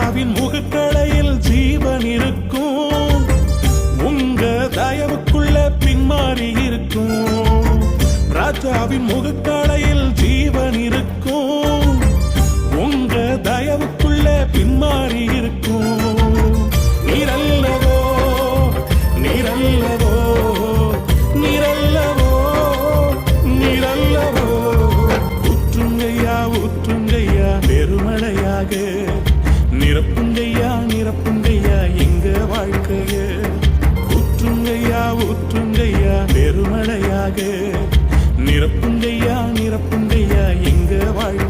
ராஜாவின் முகக்கடையில் ஜீவன் இருக்கும், உங்க தயவுக்குள்ள பின்மாறி இருக்கும். ராஜாவின் முகக்கடையில் ஜீவன் இருக்கும், உங்க தயவுக்குள்ள பின்மாறி இருக்கும். நீரல்லவோ நீரல்லவோ நீரல்லவோ நீரல்லவோ, ஊற்றுங்கய்யா ஊற்றுங்கய்யா பெருமழையாக, நிரப்புங்கய்யா நிரப்புங்கய்யா எங்க வாழ்க்கைய. ஊற்றுங்கய்யா ஊற்றுங்கய்யா பெருமழையாக, நிரப்புங்கய்யா நிரப்புங்கய்யா எங்க வாழ்க்கை.